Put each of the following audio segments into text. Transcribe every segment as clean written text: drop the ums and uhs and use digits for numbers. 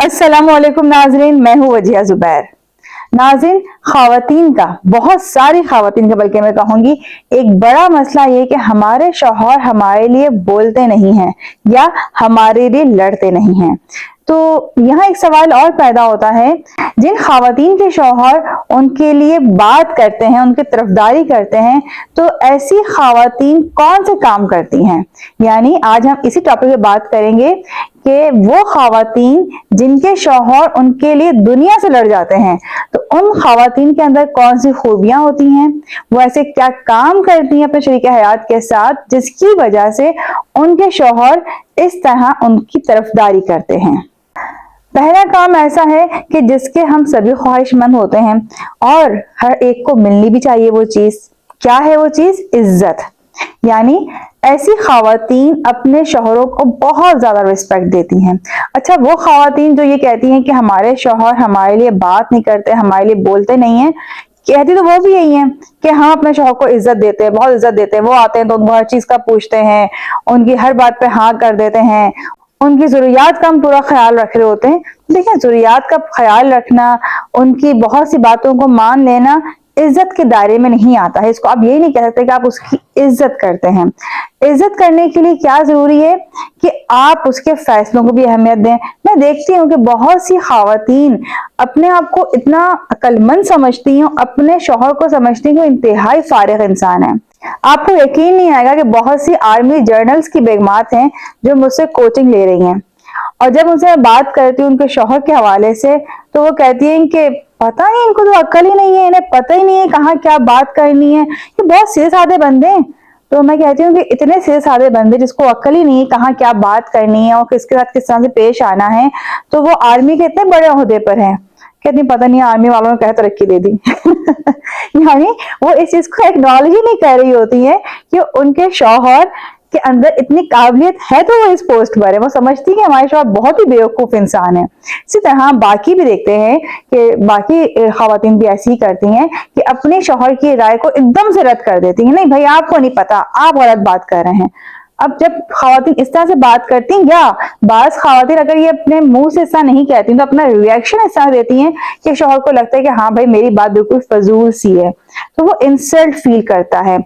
अस्सलाम वालेकुम नाजरीन, मैं हूँ वजिया जुबैर। नाज़रीन, ख़वातीन का, बहुत सारी ख़वातीन का बल्कि मैं कहूँगी, एक बड़ा मसला ये कि हमारे शौहर हमारे लिए बोलते नहीं हैं या हमारे लिए लड़ते नहीं हैं। तो यहाँ एक सवाल और पैदा होता है, जिन ख़वातीन के शौहर उनके लिए बात करते हैं, उनकी तरफदारी करते हैं, तो ऐसी ख़वातीन कौन से काम करती हैं। यानी आज हम इसी टॉपिक पे बात करेंगे कि वो ख़वातीन जिनके शौहर उनके लिए दुनिया से लड़ जाते हैं, तो उन ख़वातीन के अंदर कौन सी खूबियां होती हैं, वो ऐसे क्या काम करती हैं अपने शरीके हयात के साथ जिसकी वजह से उनके शौहर इस तरह उनकी तरफदारी करते हैं। पहला काम ऐसा है कि जिसके हम सभी ख्वाहिशमंद होते हैं और हर एक को मिलनी भी चाहिए वो चीज। क्या है वो चीज? इज्जत। यानी ऐसी ख़वातीन अपने शौहरों को बहुत ज्यादा रिस्पेक्ट देती हैं। अच्छा, वो ख़वातीन जो ये कहती हैं कि हमारे शौहर हमारे लिए बात नहीं करते, हमारे लिए बोलते नहीं हैं, कहती तो वो भी यही है कि हम अपने शौहर को इज्जत देते हैं, बहुत इज्जत देते हैं। वो आते हैं तो उनको हर चीज का पूछते हैं, उनकी हर बात पे हाँ कर देते हैं, उनकी जरूरियात का हम पूरा ख्याल रख रहे होते हैं। देखिए, जरूरियात का ख्याल रखना, उनकी बहुत सी बातों को मान लेना इज्जत के दायरे में नहीं आता है। इसको आप यही नहीं कह सकते कि आप उसकी इज्जत करते हैं। इज्जत करने के लिए क्या जरूरी है कि आप उसके फैसलों को भी अहमियत दें। मैं देखती हूँ कि बहुत सी ख़वातीन अपने आप को इतना अक्लमंद समझती हैं, अपने शौहर को समझती हैं कि वो इंतहाई फारिग इंसान है। आपको यकीन नहीं आएगा कि बहुत सी आर्मी जर्नल्स की बेगमात हैं जो मुझसे कोचिंग ले रही हैं, और जब उनसे मैं बात करती हूँ उनके शौहर के हवाले से, तो वो कहती हैं कि पता नहीं, इनको तो अक्ल ही नहीं है, इन्हें पता ही नहीं है कहाँ क्या बात करनी है, ये बहुत सीधे साधे बंदे हैं। तो मैं कहती हूँ कि इतने सीधे साधे बंदे जिसको अक्ल ही नहीं है कहाँ क्या बात करनी है और किसके साथ किस तरह से पेश आना है, तो वो आर्मी के इतने बड़े ओहदे पर हैं। कहती पता नहीं आर्मी वालों ने क्या तरक्की दे दी। यानी वो इस चीज को एक्नॉलेज ही नहीं कर रही होती है कि उनके शौहर के अंदर इतनी काबिलियत है तो वो इस पोस्ट पर है। वो समझती है कि हमारे शौहर बहुत ही बेवकूफ इंसान है। इसी तरह बाकी भी देखते हैं कि बाकी ख़वातीन भी ऐसी ही करती हैं कि अपने शौहर की राय को एकदम से रद्द कर देती हैं। नहीं भाई, आपको नहीं पता, आप गलत बात कर रहे हैं। अब जब ख़वातीन इस तरह से बात करती हैं, या बाज़ ख़वातीन अगर ये अपने मुंह से ऐसा नहीं कहती तो अपना रिएक्शन ऐसा देती हैं कि शौहर को लगता है कि हाँ भाई मेरी बात बिल्कुल फजूल सी है, तो वो इंसल्ट फील करता है।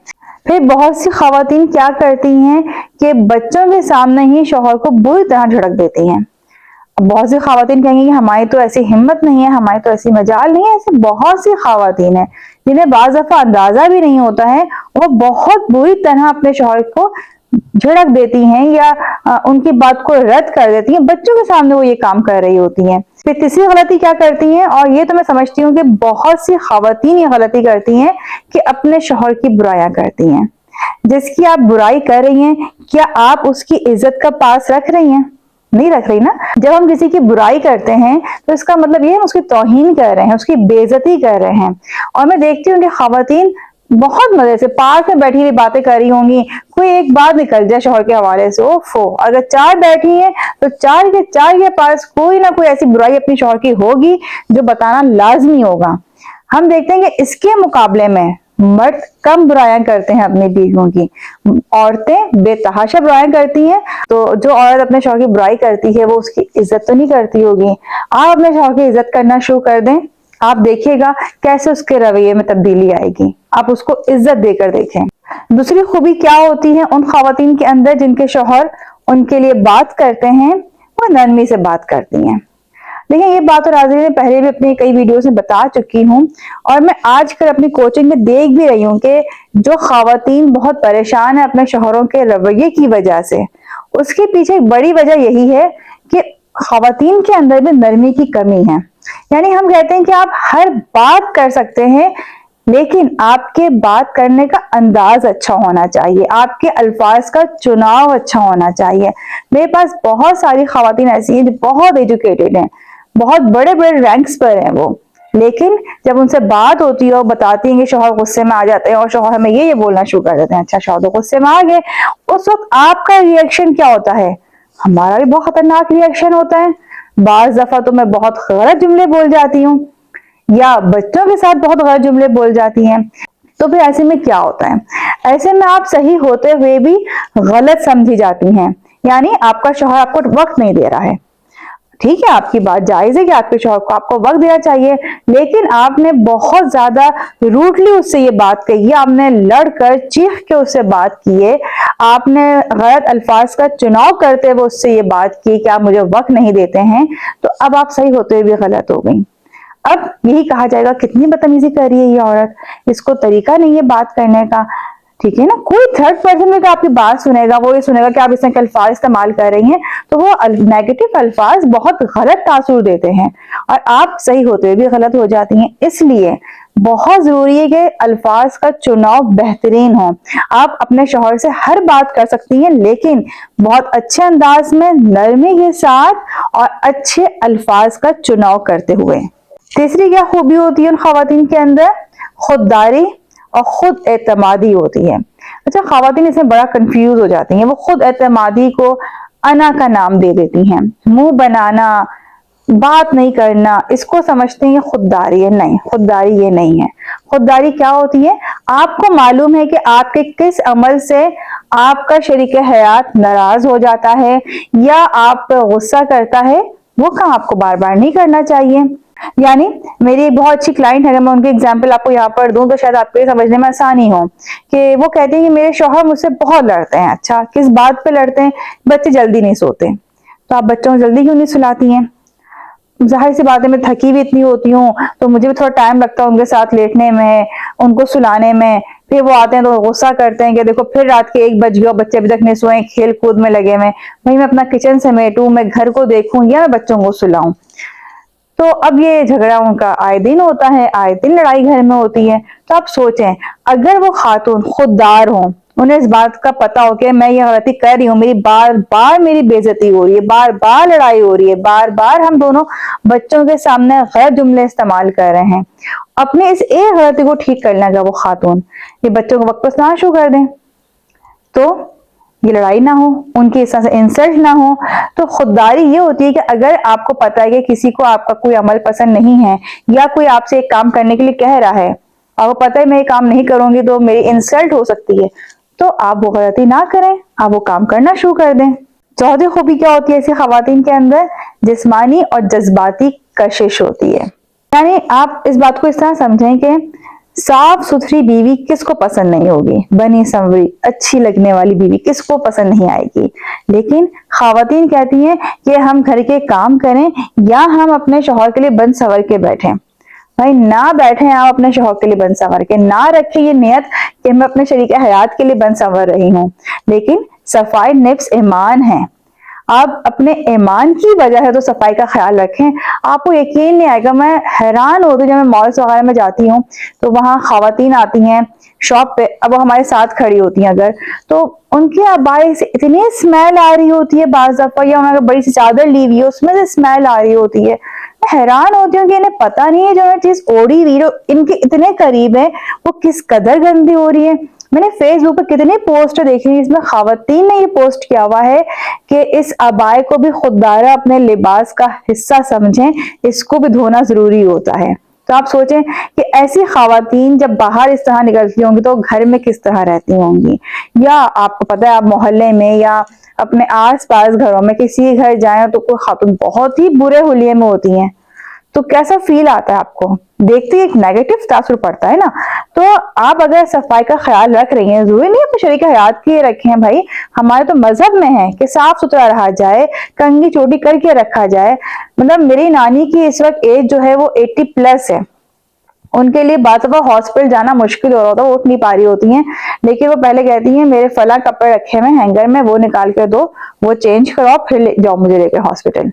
फिर बहुत सी ख़वातीन क्या करती हैं कि बच्चों के सामने ही शौहर को बुरी तरह झड़क देती हैं। अब बहुत सी ख़वातीन कहेंगी कि हमारी तो ऐसी हिम्मत नहीं है, हमारी तो ऐसी मजाल नहीं है। ऐसे बहुत सी ख़वातीन हैं जिन्हें बाज़ दफा अंदाजा भी नहीं होता है, वो बहुत बुरी तरह अपने शौहर को झिड़क देती हैं या उनकी बात को रद्द कर देती हैं। बच्चों के सामने वो ये काम कर रही होती हैं। फिर तीसरी गलती क्या करती हैं, और ये तो मैं समझती हूँ कि बहुत सी ख़वातीन ये गलती करती हैं कि अपने शौहर की बुराइयां करती हैं। जिसकी आप बुराई कर रही हैं, क्या आप उसकी इज्जत का पास रख रही हैं? नहीं रख रही ना। जब हम किसी की बुराई करते हैं तो इसका मतलब ये हम उसकी तौहीन कर रहे हैं, उसकी बेइज्जती कर रहे हैं। और मैं देखती हूँ कि ख़वातीन बहुत मजे से पार्क में बैठी हुई बातें कर रही होंगी, कोई एक बात निकल जाए शौहर के हवाले से, ओफो, अगर चार बैठी हैं तो चार के चार के पास कोई ना कोई ऐसी बुराई अपनी शौहर की होगी जो बताना लाजमी होगा। हम देखते हैं कि इसके मुकाबले में मर्द कम बुराइयां करते हैं अपनी बीवियों की, औरतें बेतहाशा बुराइयां करती हैं। तो जो औरत अपने शौहर की बुराई करती है वो उसकी इज्जत तो नहीं करती होगी। आप अपने शौहर की इज्जत करना शुरू कर दें, आप देखिएगा कैसे उसके रवैये में तब्दीली आएगी। आप उसको इज्जत देकर देखें। दूसरी खूबी क्या होती है उन ख़वातीन के अंदर जिनके शौहर उनके लिए बात करते हैं, वो नरमी से बात करती हैं। देखिए, ये बात तो नाज़रीन में पहले भी अपनी कई वीडियोस में बता चुकी हूँ, और मैं आजकल अपनी कोचिंग में देख भी रही हूँ कि जो ख़वातीन बहुत परेशान है अपने शौहरों के रवैये की वजह से, उसके पीछे एक बड़ी वजह यही है कि ख़वातीन के अंदर भी नरमी की कमी है। यानी हम कहते हैं कि आप हर बात कर सकते हैं, लेकिन आपके बात करने का अंदाज अच्छा होना चाहिए, आपके अल्फाज का चुनाव अच्छा होना चाहिए। मेरे पास बहुत सारी ख़वातीन ऐसी हैं जो बहुत एजुकेटेड हैं, बहुत बड़े बड़े रैंक्स पर हैं वो, लेकिन जब उनसे बात होती है और बताती हैं कि शौहर गुस्से में आ जाते हैं और शौहर हमें ये बोलना शुरू कर देते हैं, अच्छा शौहर तो गुस्से में आ गए, उस वक्त आपका रिएक्शन क्या होता है? हमारा भी बहुत खतरनाक रिएक्शन होता है। बाज़ दफा तो मैं बहुत गलत जुमले बोल जाती हूँ, या बच्चों के साथ बहुत गलत जुमले बोल जाती हैं। तो फिर ऐसे में क्या होता है? ऐसे में आप सही होते हुए भी गलत समझी जाती हैं, यानी आपका शौहर आपको वक्त नहीं दे रहा है। ٹھیک ہے، آپ کی بات جائز ہے کہ آپ کے شوہر کو آپ کو وقت دینا چاہیے، لیکن آپ نے بہت زیادہ روڈلی اس سے یہ بات کہی ہے، آپ نے لڑ کر چیخ کے اس سے بات کی ہے، آپ نے غلط الفاظ کا چناؤ کرتے ہوئے اس سے یہ بات کی کہ آپ مجھے وقت نہیں دیتے ہیں، تو اب آپ صحیح ہوتے ہوئے بھی غلط ہو گئی۔ اب یہی کہا جائے گا کتنی بدتمیزی کر رہی ہے یہ عورت، اس کو طریقہ نہیں ہے بات کرنے کا، ٹھیک ہے نا۔ کوئی تھرڈ پرسن میں آپ کی بات سنے گا، وہ یہ سنے گا کہ آپ اس طرح کے الفاظ استعمال کر رہی ہیں، تو وہ نیگیٹو الفاظ بہت غلط تاثر دیتے ہیں اور آپ صحیح ہوتے ہوئے بھی غلط ہو جاتی ہیں۔ اس لیے بہت ضروری ہے کہ الفاظ کا چناؤ بہترین ہو۔ آپ اپنے شوہر سے ہر بات کر سکتی ہیں، لیکن بہت اچھے انداز میں، نرمی کے ساتھ اور اچھے الفاظ کا چناؤ کرتے ہوئے۔ تیسری کیا خوبی ہوتی ہے ان خواتین کے اندر؟ خودداری اور خود اعتمادی ہوتی ہے۔ اچھا، خواتین اس میں بڑا کنفیوز ہو جاتی ہیں، وہ خود اعتمادی کو انا کا نام دے دیتی ہیں، منہ بنانا، بات نہیں کرنا، اس کو سمجھتے ہیں یہ خودداری ہے۔ نہیں، خودداری یہ نہیں ہے۔ خودداری کیا ہوتی ہے؟ آپ کو معلوم ہے کہ آپ کے کس عمل سے آپ کا شریک حیات ناراض ہو جاتا ہے یا آپ پہ غصہ کرتا ہے، وہ کام آپ کو بار بار نہیں کرنا چاہیے۔ یعنی میری ایک بہت اچھی کلائنٹ ہے، اگر میں ان کی ایگزامپل آپ کو یہاں پر دوں تو شاید آپ کو یہ سمجھنے میں آسانی ہو، کہ وہ کہتے ہیں کہ میرے شوہر مجھ سے بہت لڑتے ہیں۔ اچھا، کس بات پہ لڑتے ہیں؟ بچے جلدی نہیں سوتے، تو آپ بچوں کو جلدی کیوں نہیں سلاتی ہیں؟ ظاہر سی بات ہے، میں تھکی بھی اتنی ہوتی ہوں تو مجھے بھی تھوڑا ٹائم لگتا ہے ان کے ساتھ لیٹنے میں، ان کو سلانے میں، پھر وہ آتے ہیں تو غصہ کرتے ہیں کہ دیکھو پھر رات کے 1 بج گیا، بچے ابھی تک نہیں سوئے، کھیل کود میں لگے ہوئے، بھائی میں اپنا کچن سمیٹوں، میں گھر کو دیکھوں یا میں بچوں کو سلاؤں۔ تو اب یہ جھگڑا ان کا آئے دن ہوتا ہے، آئے دن لڑائی گھر میں ہوتی ہے۔ تو آپ سوچیں، اگر وہ خاتون خوددار ہوں، انہیں اس بات کا پتا ہو کہ میں یہ غلطی کر رہی ہوں، میری بار بار میری بے عزتی ہو رہی ہے، بار بار لڑائی ہو رہی ہے، بار بار ہم دونوں بچوں کے سامنے غلط جملے استعمال کر رہے ہیں، اپنے اس ایک غلطی کو ٹھیک کر لیں گا وہ خاتون، یہ بچوں کو وقت پر سلانا شروع کر دیں، تو یہ لڑائی نہ ہو، ان کی اس طرح سے انسلٹ نہ ہو۔ تو خودداری یہ ہوتی ہے کہ اگر آپ کو پتا ہے کہ کسی کو آپ کا کوئی عمل پسند نہیں ہے یا کوئی آپ سے ایک کام کرنے کے لیے کہہ رہا ہے اور وہ پتا ہے میں یہ کام نہیں کروں گی تو میری انسلٹ ہو سکتی ہے، تو آپ وہ غلطی نہ کریں، آپ وہ کام کرنا شروع کر دیں۔ چوتھی خوبی کیا ہوتی ہے ایسی خواتین کے اندر؟ جسمانی اور جذباتی کشش ہوتی ہے۔ یعنی آپ اس بات کو اس طرح سمجھیں کہ صاف ستھری بیوی کس کو پسند نہیں ہوگی؟ بنی سنوری اچھی لگنے والی بیوی کس کو پسند نہیں آئے گی؟ لیکن خواتین کہتی ہیں کہ ہم گھر کے کام کریں یا ہم اپنے شوہر کے لیے بن سنور کے بیٹھیں۔ بھائی نہ بیٹھیں آپ اپنے شوہر کے لیے بن سنور کے، نہ رکھیں یہ نیت کہ میں اپنے شریک حیات کے لیے بن سنور رہی ہوں، لیکن صفائی نفس ایمان ہے، آپ اپنے ایمان کی وجہ ہے تو صفائی کا خیال رکھیں۔ آپ کو یقین نہیں آئے گا، میں حیران ہوتی ہوں جب میں مالز وغیرہ میں جاتی ہوں تو وہاں خواتین آتی ہیں شاپ پہ، اب وہ ہمارے ساتھ کھڑی ہوتی ہیں اگر، تو ان کے ابائے سے اتنی اسمیل آ رہی ہوتی ہے بعض دفعہ، یا انہوں نے بڑی سی چادر لی ہوئی ہے اس میں سے اسمیل آ رہی ہوتی ہے، میں حیران ہوتی ہوں کہ انہیں پتہ نہیں ہے جو چیز اوڑی ہوئی ان کے اتنے قریب ہے وہ کس قدر گندی ہو رہی ہے۔ میں نے فیس بک پہ کتنے پوسٹ دیکھی، اس میں خواتین نے یہ پوسٹ کیا ہوا ہے کہ اس ابائے کو بھی خوددارہ اپنے لباس کا حصہ سمجھیں، اس کو بھی دھونا ضروری ہوتا ہے۔ تو آپ سوچیں کہ ایسی خواتین جب باہر اس طرح نکلتی ہوں گی تو گھر میں کس طرح رہتی ہوں گی؟ یا آپ کو پتہ ہے آپ محلے میں یا اپنے آس پاس گھروں میں کسی گھر جائیں تو کوئی خاتون بہت ہی برے حلیے میں ہوتی ہیں، تو کیسا فیل آتا ہے آپ کو؟ دیکھتے ایک نیگیٹو تاثر پڑتا ہے نا۔ تو آپ اگر صفائی کا خیال رکھ رہی ہیں، ضروری نہیں اپنے شریک حیات کے رکھیں، بھائی ہمارے تو مذہب میں ہے کہ صاف ستھرا رہا جائے، کنگھی چوٹی کر کے رکھا جائے۔ مطلب میری نانی کی اس وقت ایج جو ہے وہ 80+ ہے، ان کے لیے بات دفعہ ہاسپٹل جانا مشکل ہو رہا ہوتا ہے، وہ اٹھ نہیں پا رہی ہوتی ہیں، لیکن وہ پہلے کہتی ہیں میرے فلاں کپڑے رکھے ہوئے ہینگر میں، وہ نکال کے دو، وہ چینج کرواؤ، پھر جاؤ مجھے لے کے ہاسپٹل۔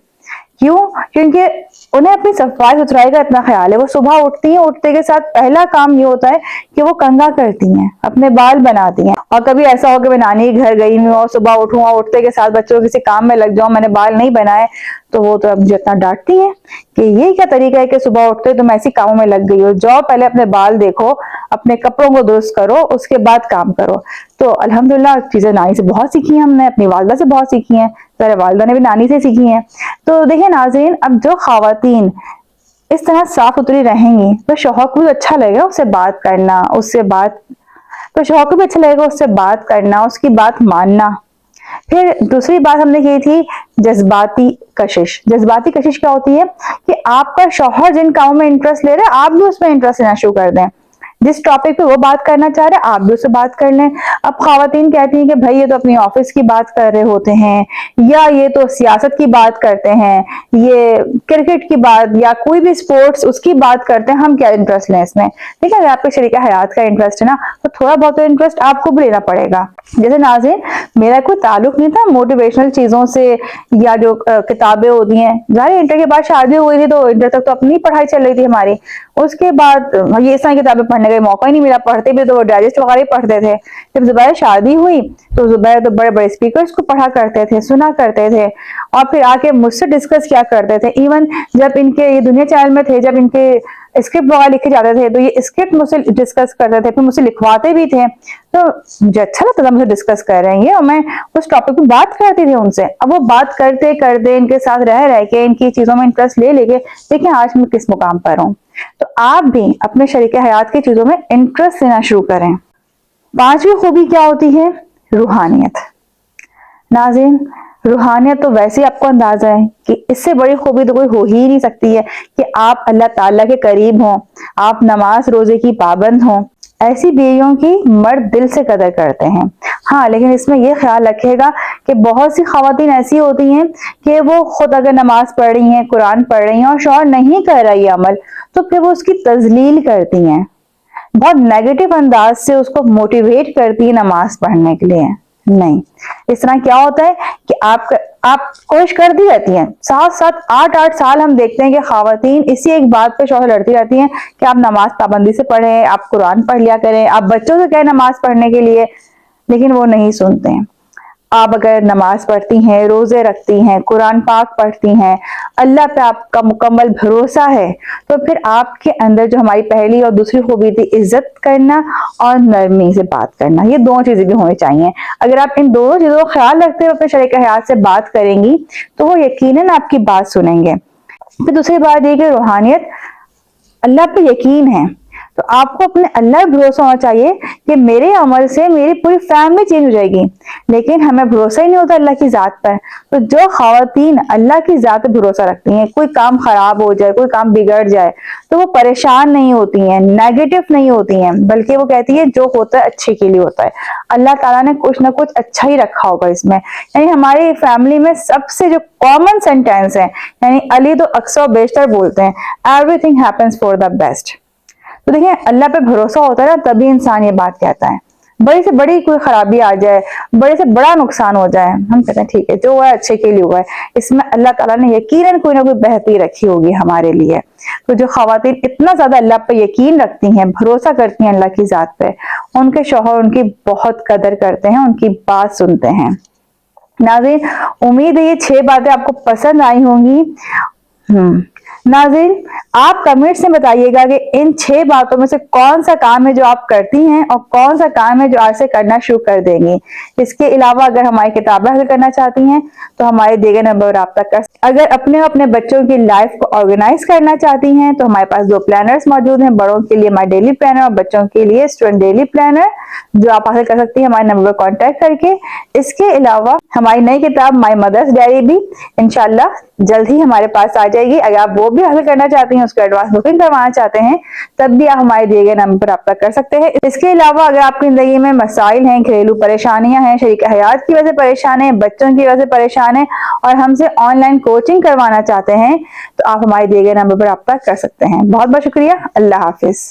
کیوں؟ کیونکہ انہیں اپنی صفائی ستھرائی کا اتنا خیال ہے، وہ صبح اٹھتی ہیں، اٹھتے کے ساتھ پہلا کام یہ ہوتا ہے کہ وہ کنگھا کرتی ہیں، اپنے بال بناتی ہیں۔ اور کبھی ایسا ہو کہ میں نانی کے گھر گئی ہوں اور صبح اٹھوں اور اٹھتے کے ساتھ بچوں کسی کام میں لگ جاؤں، میں نے بال نہیں بنائے، تو وہ تو اب مجھے اتنا ڈانٹتی ہیں کہ یہ کیا طریقہ ہے کہ صبح اٹھتے تم ایسی کاموں میں لگ گئی ہو، جاؤ پہلے اپنے بال دیکھو، اپنے کپڑوں کو درست کرو، اس کے بعد کام کرو۔ تو الحمدللہ چیزیں نانی سے بہت سیکھی ہیں، ہم نے اپنی والدہ سے بہت سیکھی ہیں، میرے والدہ نے بھی نانی سے سیکھی ہیں۔ تو دیکھیں ناظرین، اب جو خواتین اس طرح صاف ستھری رہیں گی تو شوہر کو بھی اچھا لگے گا اس سے بات کرنا، تو شوہر کو بھی اچھا لگے گا اس سے بات کرنا، اس کی بات ماننا۔ फिर दूसरी बात हमने की थी जज्बाती कशिश। जज्बाती कशिश क्या होती है कि आपका शौहर जिन कामों में इंटरेस्ट ले रहे हैं आप भी उसमें इंटरेस्ट लेना शुरू कर दें। जिस टॉपिक पे वो बात करना चाह रहे हैं आप भी उससे बात कर लें। अब खवातीन कहती हैं कि भाई ये तो अपनी ऑफिस की बात कर रहे होते हैं, या ये तो सियासत की बात करते हैं, ये क्रिकेट की बात या कोई भी स्पोर्ट्स उसकी बात करते हैं, हम क्या इंटरेस्ट लें इसमें। ठीक है, अगर आपके शरीका हयात का इंटरेस्ट है ना तो थोड़ा बहुत तो इंटरेस्ट आपको भी लेना पड़ेगा। जैसे नाज़रीन, मेरा कोई ताल्लुक नहीं था मोटिवेशनल चीजों से या जो किताबें होती हैं। ज़ाहिर इंटर के बाद शादी हुई थी तो इंटर तक तो अपनी पढ़ाई चल रही थी हमारी। उसके बाद ये सारी किताबें पढ़ने का मौका ही नहीं मिला। पढ़ते भी तो वो डाइजेस्ट वगैरह ही पढ़ते थे। जब जुबैर शादी हुई तो जुबैर तो बड़े बड़े स्पीकर्स को पढ़ा करते थे, सुना करते थे और फिर आके मुझसे डिस्कस किया करते थे। इवन जब इनके ये दुनिया चैनल में थे, जब इनके स्क्रिप्ट वगैरह लिखे जाते थे तो ये स्क्रिप्ट मुझसे डिस्कस करते थे, फिर मुझसे लिखवाते भी थे। तो मुझे अच्छा लगता था मुझे डिस्कस कर रहे हैं और मैं उस टॉपिक पे बात करती थी उनसे। अब वो बात करते करते इनके साथ रह के इनकी चीजों में इंटरेस्ट ले लेके देखिए आज मैं किस मुकाम पर हूँ। तो आप भी अपने शरीके हयात की चीजों में इंटरेस्ट लेना शुरू करें। पांचवी खूबी क्या होती है? रूहानियत। नाज़रीन, रूहानियत तो वैसे ही आपको अंदाजा है कि इससे बड़ी खूबी तो कोई हो ही नहीं सकती है कि आप अल्लाह ताला के करीब हों, आप नमाज रोजे की पाबंद हों। ऐसी बीवियों की मर्द दिल से कदर करते हैं। हाँ, लेकिन इसमें यह ख्याल रखिएगा कि बहुत सी खवातीन ऐसी होती हैं कि वो खुद अगर नमाज पढ़ रही हैं, कुरान पढ़ रही हैं और शौहर नहीं कर रहा ये अमल तो फिर वो उसकी तजलील करती हैं, बहुत नेगेटिव अंदाज से उसको मोटिवेट करती है नमाज पढ़ने के लिए। नहीं, इस तरह क्या होता है कि आप कोशिश करती रहती हैं, 7-7 8-8 साल हम देखते हैं कि खवातीन इसी एक बात पे शौहर लड़ती रहती हैं कि आप नमाज पाबंदी से पढ़ें, आप कुरान पढ़ लिया करें, आप बच्चों से कहें नमाज पढ़ने के लिए, लेकिन वो नहीं सुनते हैं। आप अगर नमाज पढ़ती हैं, रोजे रखती हैं, कुरान पाक पढ़ती हैं, अल्लाह पे आपका मुकम्मल भरोसा है, तो फिर आपके अंदर जो हमारी पहली और दूसरी खूबी थी इज्जत करना और नरमी से बात करना, ये दोनों चीजें भी होनी चाहिए। अगर आप इन दोनों चीजों का ख्याल रखते हुए अपने शरीक हयात से बात करेंगी तो वो यकीनन आपकी बात सुनेंगे। फिर दूसरी बात ये कि रूहानियत, अल्लाह पे यकीन है तो आपको अपने अल्लाह पे भरोसा होना चाहिए कि मेरे अमल से मेरी पूरी फैमिली चेंज हो जाएगी। लेकिन हमें भरोसा ही नहीं होता अल्लाह की जात पर। तो जो खवातीन अल्लाह की जात पर भरोसा रखती हैं, कोई काम खराब हो जाए, कोई काम बिगड़ जाए तो वो परेशान नहीं होती हैं, नेगेटिव नहीं होती हैं, बल्कि वो कहती है जो होता है अच्छे के लिए होता है, अल्लाह ताला ने कुछ ना कुछ अच्छा ही रखा होगा इसमें। यानी हमारी फैमिली में सबसे जो कॉमन सेंटेंस है, यानी अली तो अक्सर बेशतर बोलते हैं, everything happens for the best. तो देखिए, अल्लाह पे भरोसा होता है ना तभी इंसान ये बात कहता है। बड़ी से बड़ी कोई खराबी आ जाए, बड़े से बड़ा नुकसान हो जाए, हम कहते हैं ठीक है जो हुआ है अच्छे के लिए हुआ है, इसमें अल्लाह ताला ने यकीनन कोई ना कोई बेहतरी रखी होगी हमारे लिए। तो जो खवातीन इतना ज्यादा अल्लाह पे यकीन रखती हैं, भरोसा करती हैं अल्लाह की जात पे, उनके शौहर उनकी बहुत कदर करते हैं, उनकी बात सुनते हैं। नाज़रीन, उम्मीद है ये 6 बातें आपको पसंद आई होंगी। नाज़रीन, आप कमेंट्स में बताइएगा कि इन 6 बातों में से कौन सा काम है जो आप करती हैं और कौन सा काम है जो आज से करना शुरू कर देंगी। इसके अलावा अगर हमारी किताबें हासिल करना चाहती हैं तो हमारे दिए गए नंबर पर राब्ता कर। अगर अपने बच्चों की लाइफ को ऑर्गेनाइज करना चाहती हैं तो हमारे पास 2 प्लानर्स मौजूद हैं, बड़ों के लिए माई डेली प्लानर और बच्चों के लिए स्टूडेंट डेली प्लानर, जो आप हासिल कर सकती हैं हमारे नंबर पर कॉन्टेक्ट करके। इसके अलावा हमारी नई किताब माई मदर्स डायरी भी इंशाल्लाह जल्द ही हमारे पास आ जाएगी। अगर आप वो भी हासिल करना चाहती हैं, उसको एडवांस बुकिंग करवाना चाहते हैं, तब भी आप हमारे दिए गए नंबर पर रब्ता कर सकते हैं। इसके अलावा अगर आपकी जिंदगी में मसाइल हैं, घरेलू परेशानियां हैं, शरीक हयात की वजह से परेशान है, बच्चों की वजह से परेशान है और हमसे ऑनलाइन कोचिंग करवाना चाहते हैं, तो आप हमारे दिए गए नंबर पर रब्ता कर सकते हैं। बहुत बहुत शुक्रिया। अल्लाह हाफिज।